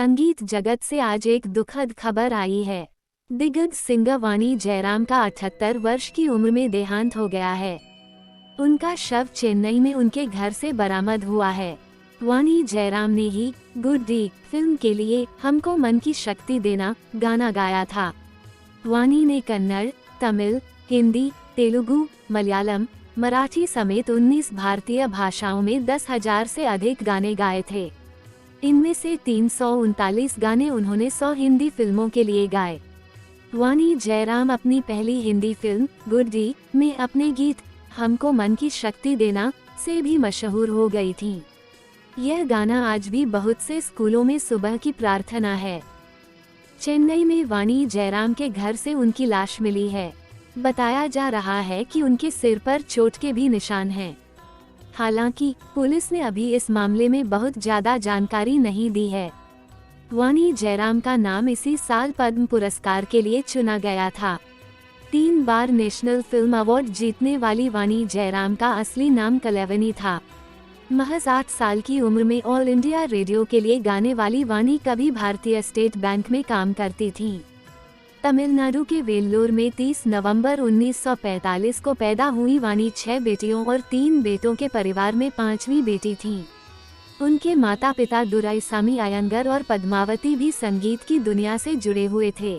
संगीत जगत से आज एक दुखद खबर आई है। दिग्गज सिंगर वाणी जयराम का 78 वर्ष की उम्र में देहांत हो गया है। उनका शव चेन्नई में उनके घर से बरामद हुआ है। वाणी जयराम ने ही गुड डे फिल्म के लिए हमको मन की शक्ति देना गाना गाया था। वाणी ने कन्नड़, तमिल, हिंदी, तेलुगु, मलयालम, मराठी समेत 19 भारतीय भाषाओं में 10,000 से अधिक गाने गाए थे। इनमें से 339 गाने उन्होंने 100 हिंदी फिल्मों के लिए गाए। वाणी जयराम अपनी पहली हिंदी फिल्म गुड डे में अपने गीत हमको मन की शक्ति देना से भी मशहूर हो गई थी। यह गाना आज भी बहुत से स्कूलों में सुबह की प्रार्थना है। चेन्नई में वाणी जयराम के घर से उनकी लाश मिली है। बताया जा रहा है कि उनके सिर पर चोट के भी निशान हैं। हालांकि पुलिस ने अभी इस मामले में बहुत ज्यादा जानकारी नहीं दी है। वाणी जयराम का नाम इसी साल पद्म पुरस्कार के लिए चुना गया था। 3 बार नेशनल फिल्म अवार्ड जीतने वाली वाणी जयराम का असली नाम कलैवनी था। महज 8 साल की उम्र में ऑल इंडिया रेडियो के लिए गाने वाली वाणी कभी भारतीय स्टेट बैंक में काम करती थीं। तमिलनाडु के वेल्लोर में 30 नवंबर 1945 को पैदा हुई वाणी 6 बेटियों और 3 बेटों के परिवार में 5वीं बेटी थीं। उनके माता पिता दुराईसामी अयंगर और पद्मावती भी संगीत की दुनिया से जुड़े हुए थे।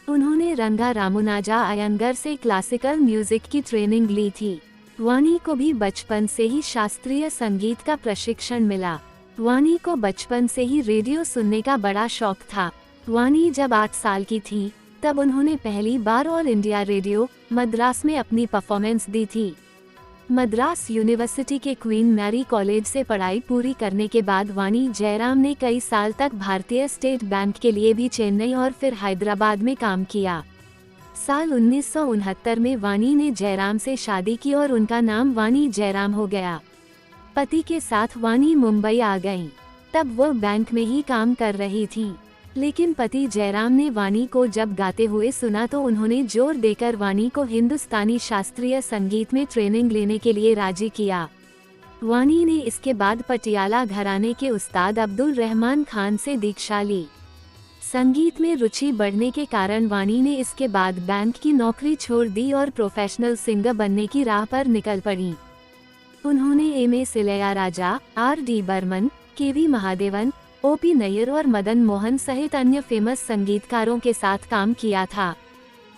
उन्होंने रंगा रामुनाजा अयंगर से क्लासिकल म्यूजिक की ट्रेनिंग ली थी। वाणी को भी बचपन से ही शास्त्रीय संगीत का प्रशिक्षण मिला। वाणी को बचपन से ही रेडियो सुनने का बड़ा शौक था। वाणी जब 8 साल की थी तब उन्होंने पहली बार ऑल इंडिया रेडियो मद्रास में अपनी परफॉर्मेंस दी थी। मद्रास यूनिवर्सिटी के क्वीन मैरी कॉलेज से पढ़ाई पूरी करने के बाद वाणी जयराम ने कई साल तक भारतीय स्टेट बैंक के लिए भी चेन्नई और फिर हैदराबाद में काम किया। साल 1969 में वाणी ने जयराम से शादी की और उनका नाम वाणी जयराम हो गया। पति के साथ वाणी मुंबई आ गईं। तब वो बैंक में ही काम कर रही थीं। लेकिन पति जयराम ने वाणी को जब गाते हुए सुना तो उन्होंने जोर देकर वाणी को हिंदुस्तानी शास्त्रीय संगीत में ट्रेनिंग लेने के लिए राजी किया। वाणी ने इसके बाद पटियाला घराने के उस्ताद अब्दुल रहमान खान से दीक्षा ली। संगीत में रुचि बढ़ने के कारण वाणी ने इसके बाद बैंक की नौकरी छोड़ दी और प्रोफेशनल सिंगर बनने की राह पर निकल पड़ी। उन्होंने एम.ए. इलैयाराजा, आर.डी. बर्मन, के.वी. महादेवन, ओ.पी. नैयर और मदन मोहन सहित अन्य फेमस संगीतकारों के साथ काम किया था।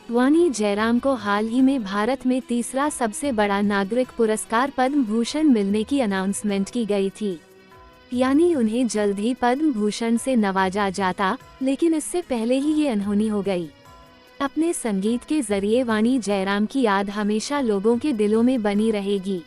वाणी जयराम को हाल ही में भारत में तीसरा सबसे बड़ा नागरिक पुरस्कार पद्म भूषण मिलने की अनाउंसमेंट की गई थी। यानी उन्हें जल्द ही पद्म भूषण से नवाजा जाता, लेकिन इससे पहले ही ये अनहोनी हो गई। अपने संगीत के जरिए वाणी जयराम की याद हमेशा लोगों के दिलों में बनी रहेगी।